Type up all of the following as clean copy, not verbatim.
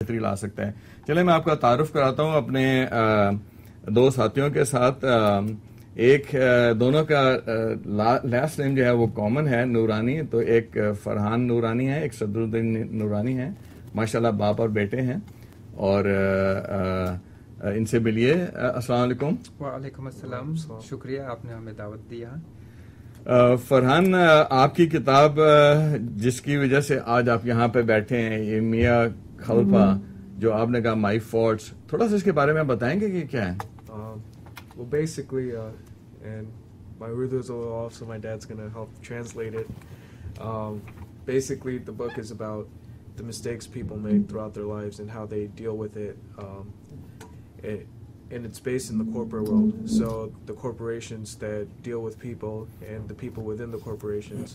बेहतरी ला सकता है। चले मैं आपका तारुफ कराता हूँ अपने दो साथियों के साथ। एक दोनों का लास्ट नेम जो है वो कॉमन है, नूरानी। तो एक फरहान नूरानी है, एक सदरुद्दीन नूरानी है। माशाल्लाह बाप और बेटे हैं। और इनसे मिलिए। अस्सलाम वालेकुम। वालेकुम अस्सलाम, शुक्रिया आपने हमें दावत दिया। फरहान, आपकी किताब जिसकी वजह से आज आप यहाँ पे बैठे हैं, ये मियाँ खुल्फा, जो आपने कहा माई फॉल्ट्स, थोड़ा सा इसके बारे में बताएंगे कि क्या है? Well, basically, and my Urdu's a little off, so my dad's going to help translate it. Basically, the book is about the mistakes people make throughout their lives and how they deal with it. And it's based in the corporate world. So the corporations that deal with people and the people within the corporations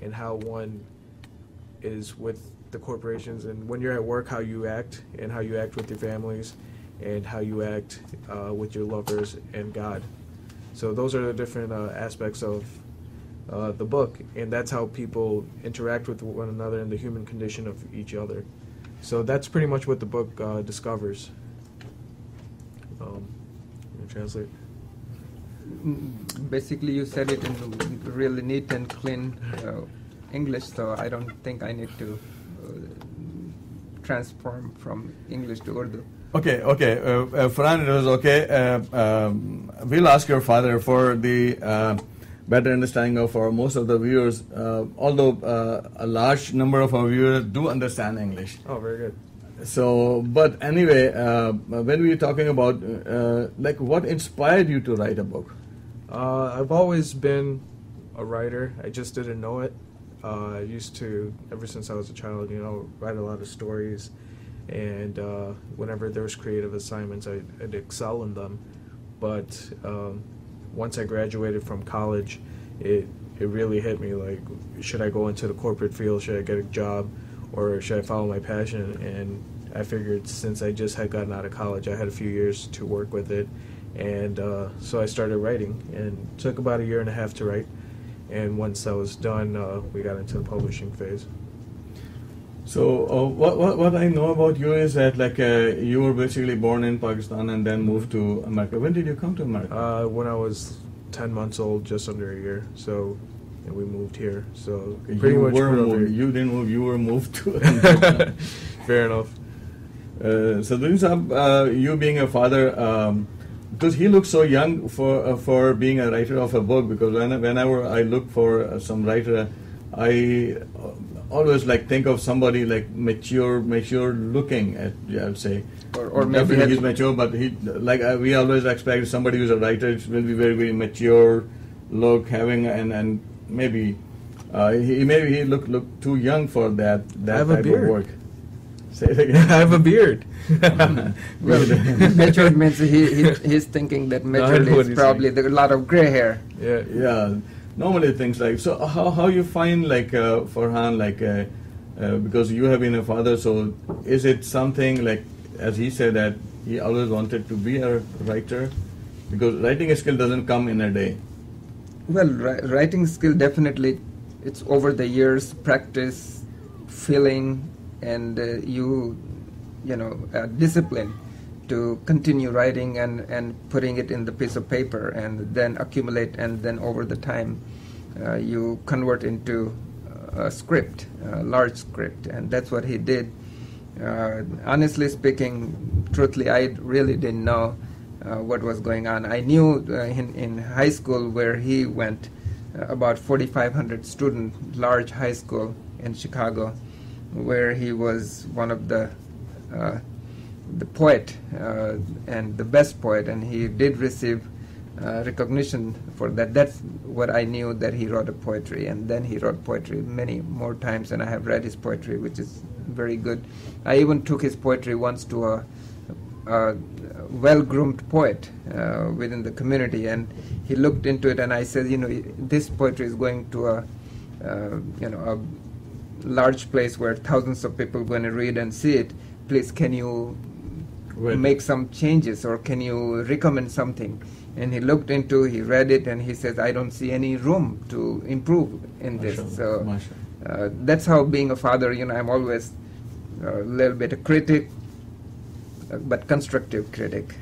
and how one is with the corporations, and when you're at work, how you act and how you act with your families and how you act with your lovers and God. So those are the different aspects of the book, and that's how people interact with one another and the human condition of each other. So that's pretty much what the book discovers. Translate. Basically, you said it in really neat and clean English, so I don't think I need to transform from English to Urdu. Okay. Farhan, it was okay. We'll ask your father for the better understanding of most of the viewers, although a large number of our viewers do understand English. Oh, very good. So, but anyway, when we were talking about like what inspired you to write a book? I've always been a writer. I just didn't know it. I used to, ever since I was a child, write a lot of stories, and whenever there was creative assignments, I'd excel in them. But once I graduated from college, it really hit me, like, should I go into the corporate field? Should I get a job? Or should I follow my passion? And I figured since I just had gotten out of college, I had a few years to work with it. And so I started writing, and it took about a year and a half to write. And once I was done, we got into the publishing phase. So what I know about you is that like you were basically born in Pakistan and then moved to America. When did you come to America? When I was 10 months old, just under a year. So and we moved here. So pretty much you didn't move, you were moved to Fair enough. Sadruddin Sahab, you being a father, because he looks so young for being a writer of a book, because whenever I look for some writer, I always like think of somebody like mature looking at, I would say. Or maybe he's mature, but he we always expect somebody who's a writer will be very, very mature look, having and maybe he look too young for that type of work. Say it again. I have a beard. Well, matured means he's thinking that matured is probably a lot of gray hair. Yeah. Normally things like, so how you find like Farhan, like because you have been a father, so is it something like, as he said, that he always wanted to be a writer, because writing skill doesn't come in a day? Well, writing skill definitely, it's over the years, practice, feeling, and discipline to continue writing and putting it in the piece of paper, and then accumulate, and then over the time you convert into a script, a large script, and that's what he did. Honestly speaking, truthfully, I really didn't know what was going on. I knew in high school where he went, about 4,500 student, large high school in Chicago, where he was one of the poet and the best poet, and he did receive recognition for that. That's what I knew, that he wrote a poetry, and then he wrote poetry many more times, and I have read his poetry, which is very good. I even took his poetry once to a well-groomed poet within the community, and he looked into it, and I said, this poetry is going to a large place where thousands of people are going to read and see it. Please, can you make some changes, or can you recommend something? And he looked into, he read it, and he says, I don't see any room to improve in this. So that's how being a father, I'm always a little bit a critic, but constructive critic.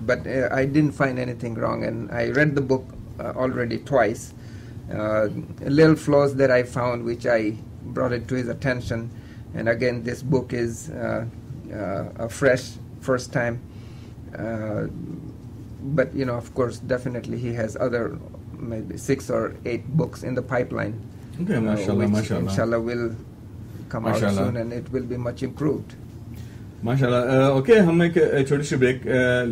But I didn't find anything wrong, and I read the book already twice. Little flaws that I found, which I brought it to his attention, and again, this book is a fresh first time. But of course, definitely he has other maybe 6 or 8 books in the pipeline. Okay, mashallah, which mashallah. Inshallah will come Mashallah. out soon, and it will be much improved. माशाल्लाह. Okay, हम एक छोटी सी break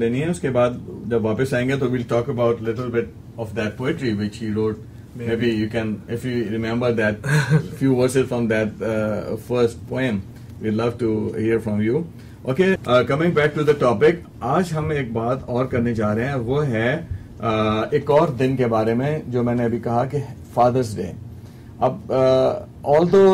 लेनी है. उसके बाद जब वापस आएंगे तो we'll talk about little bit of that poetry which he wrote. Maybe you can, if you remember that few verses from that first poem, we'd love to hear from you. Okay, coming back to the topic, आज हम एक बात और करने जा रहे हैं. वो है एक और दिन के बारे में जो मैंने अभी कहा कि फादर्स डे. अब ऑल्दो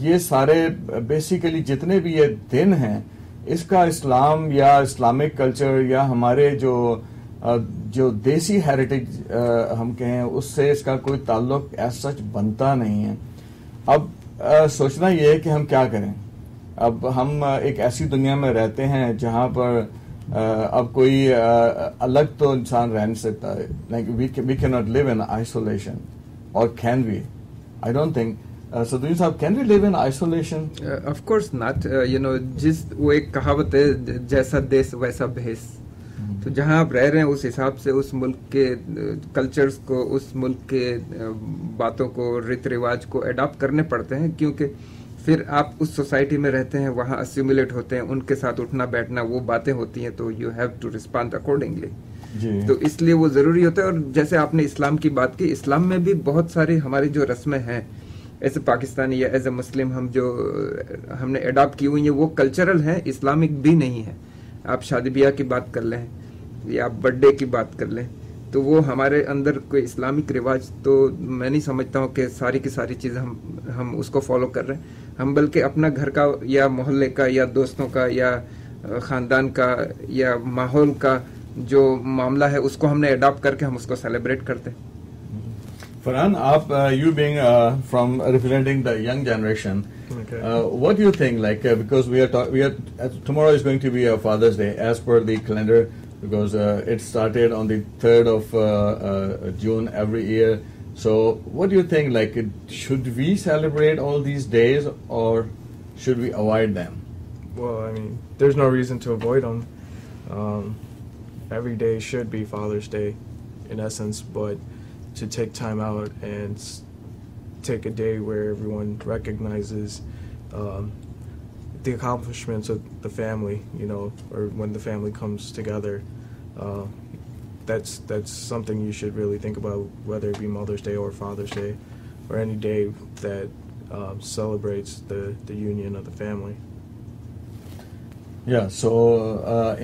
ये सारे बेसिकली जितने भी ये दिन हैं, इसका इस्लाम या इस्लामिक कल्चर या हमारे जो देसी हेरिटेज हम कहें उससे इसका कोई ताल्लुक ऐसा सच बनता नहीं है. अब सोचना ये है कि हम क्या करें. अब हम एक ऐसी दुनिया में रहते हैं जहां पर अब कोई अलग तो इंसान रह नहीं सकता. Like we can not live in isolation, और can we? I don't think. Sadruddin साहब, can we live in isolation? Of course not. जिस वो एक कहावत है, जैसा देश वैसा भेष. तो जहां आप रह रहे हैं उस हिसाब से उस मुल्क के कल्चर्स को, उस मुल्क के बातों को, रीति रिवाज को अडॉप्ट करने पड़ते हैं, क्योंकि फिर आप उस सोसाइटी में रहते हैं, वहां अस्यूमुलेट होते हैं, उनके साथ उठना बैठना, वो बातें होती हैं, तो you have to respond accordingly. तो इसलिए वो जरूरी होता है. और जैसे आपने इस्लाम की बात की, इस्लाम में भी बहुत सारी हमारी जो रस्में हैं एज ए पाकिस्तानी या एज ए मुस्लिम हमने अडॉप्ट की हुई है, वो कल्चरल है, इस्लामिक भी नहीं है. आप शादी ब्याह की बात कर लें या आप बर्थडे की बात कर लें, तो वो हमारे अंदर कोई इस्लामिक रिवाज तो मैं नहीं समझता हूँ कि सारी की सारी चीज़ हम उसको फॉलो कर रहे हैं. हम बल्कि अपना घर का या मोहल्ले का या दोस्तों का या ख़ानदान का या माहौल का जो मामला है उसको हमने अडॉप्ट करके हम उसको सेलिब्रेट करते हैं. Farhan, you being from representing the young generation, what do you think? Like, because we are tomorrow is going to be a Father's Day as per the calendar, because it started on the 3rd of June every year. So, what do you think? Like, should we celebrate all these days, or should we avoid them? Well, I mean, there's no reason to avoid them. Every day should be Father's Day, in essence, but to take time out and take a day where everyone recognizes the accomplishments of the family, or when the family comes together. That's something you should really think about, whether it be Mother's Day or Father's Day, or any day that celebrates the union of the family. Yeah, so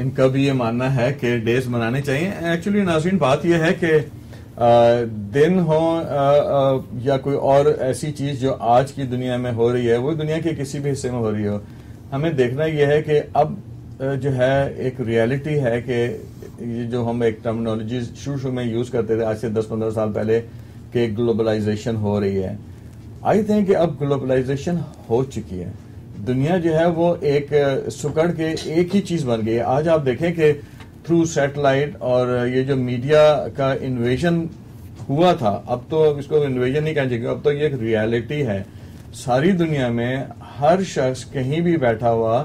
इनका भी ये मानना है कि days मनाने चाहिए. Actually नाज़रीन, बात ये है कि दिन हो या कोई और ऐसी चीज जो आज की दुनिया में हो रही है, वो दुनिया के किसी भी हिस्से में हो रही हो, हमें देखना यह है कि अब जो है एक रियलिटी है कि ये जो हम एक टर्मिनोलॉजी शुरू में यूज करते थे आज से 10-15 साल पहले कि ग्लोबलाइजेशन हो रही है. आई थिंक कि अब ग्लोबलाइजेशन हो चुकी है. दुनिया जो है वो एक सुकड़ के एक ही चीज बन गई है. आज आप देखें कि थ्रू सैटेलाइट और ये जो मीडिया का इन्वेजन हुआ था, अब तो इसको इन्वेजन नहीं कहना चाहिए, अब तो ये एक रियलिटी है. सारी दुनिया में हर शख्स कहीं भी बैठा हुआ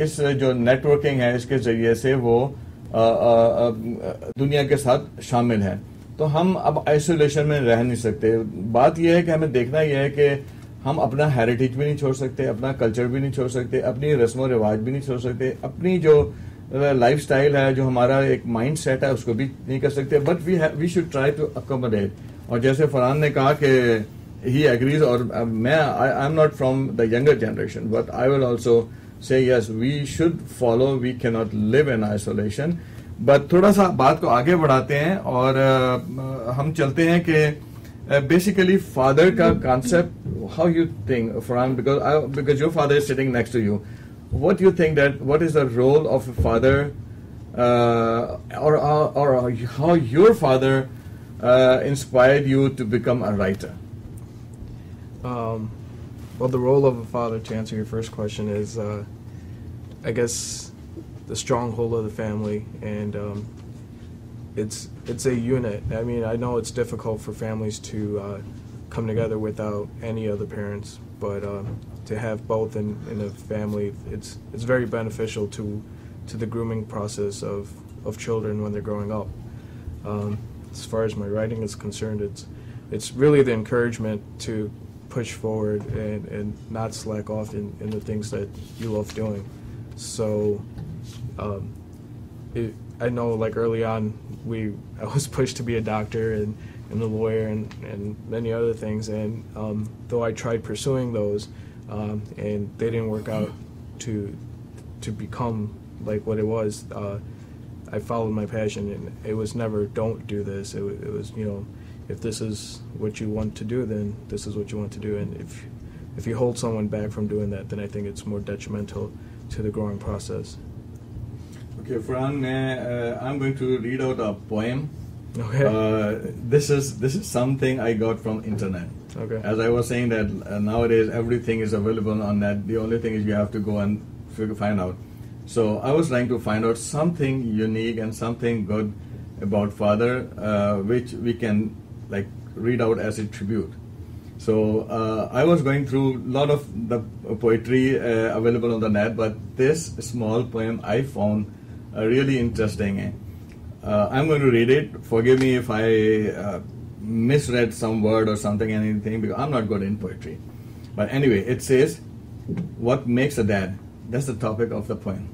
इस जो नेटवर्किंग है इसके जरिए से वो दुनिया के साथ शामिल है. तो हम अब आइसोलेशन में रह नहीं सकते. बात यह है कि हमें देखना यह है कि हम अपना हेरिटेज भी नहीं छोड़ सकते, अपना कल्चर भी नहीं छोड़ सकते, अपनी रस्म और रिवाज भी नहीं छोड़ सकते, अपनी जो लाइफ स्टाइल है, जो हमारा एक माइंड सेट है, उसको भी नहीं कर सकते. But we should try to accommodate. और जैसे फरहान ने कहा कि ही एग्रीज, और मैं I am not from the younger generation, but I will also say yes, we should follow, we can not live in isolation. But थोड़ा सा बात को आगे बढ़ाते हैं और हम चलते हैं कि बेसिकली फादर का concept, how you think Farhan, because your father is sitting next to you, what do you think that what is the role of a father or how your father inspired you to become a writer? Well, the role of a father, to answer your first question, is I guess the stronghold of the family, and it's a unit. I mean, I know it's difficult for families to come together without any other parents, but to have both in a family, it's very beneficial to the grooming process of children when they're growing up. As far as my writing is concerned, it's really the encouragement to push forward and not slack off in the things that you love doing. So I know, like, early on I was pushed to be a doctor and a lawyer and many other things, and though I tried pursuing those and they didn't work out to become like what it was, I followed my passion, and it was never don't do this. It was, you know, if this is what you want to do, then this is what you want to do, and if you hold someone back from doing that, then I think it's more detrimental to the growing process. Okay, Farhan, I'm going to read out a poem. Okay. This is something I got from internet. Okay. As I was saying that nowadays everything is available on net. The only thing is you have to go and find out. So I was trying to find out something unique and something good about father, which we can like read out as a tribute. So I was going through a lot of the poetry available on the net, but this small poem I found really interesting. I'm going to read it. Forgive me if I misread some word or something, anything, because I'm not good in poetry. But anyway, it says, what makes a dad? That's the topic of the poem.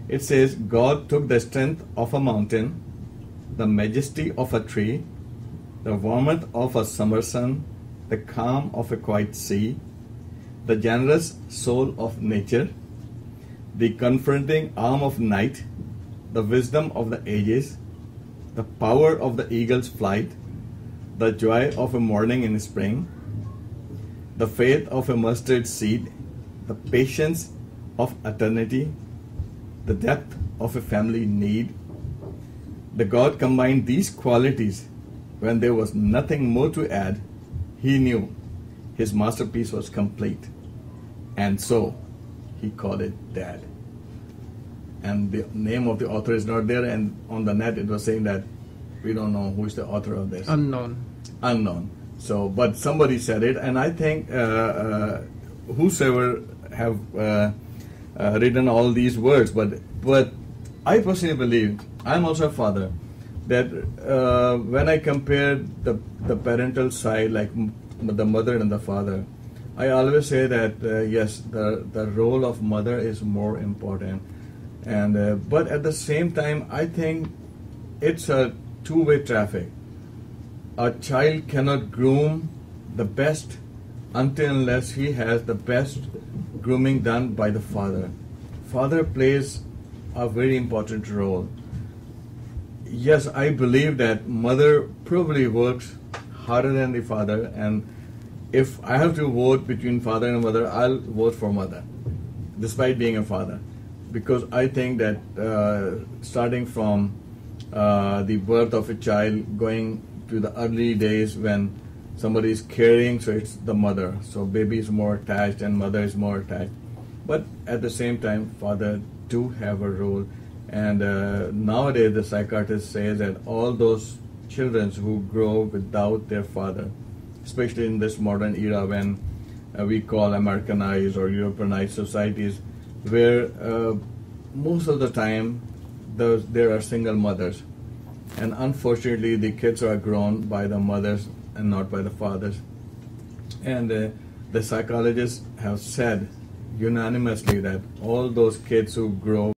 It says, God took the strength of a mountain, the majesty of a tree, the warmth of a summer sun, the calm of a quiet sea, the generous soul of nature, the confronting arm of night, the wisdom of the ages, the power of the eagle's flight, the joy of a morning in spring, the faith of a mustard seed, the patience of eternity, the depth of a family need. The God combined these qualities when there was nothing more to add. He knew his masterpiece was complete, and so he called it Dad. And the name of the author is not there, and on the net it was saying that we don't know who is the author of this. Unknown. So, but somebody said it, and I think whosoever have written all these words, but I personally believe, I'm also a father, that when I compare the parental side, like the mother and the father, I always say that yes, the role of mother is more important, and but at the same time, I think it's a two-way traffic. A child cannot groom the best until unless he has the best grooming done by the father. Father plays a very important role. Yes, I believe that mother probably works harder than the father, and if I have to vote between father and mother, I'll vote for mother, despite being a father, because I think that starting from the birth of a child, going to the early days when somebody is caring, so it's the mother. So baby is more attached and mother is more attached. But at the same time, father do have a role. And nowadays the psychiatrist says that all those children who grow without their father, especially in this modern era when we call Americanized or Europeanized societies, where most of the time there are single mothers. And unfortunately, the kids are grown by the mothers and not by the fathers. And the psychologists have said unanimously that all those kids who grow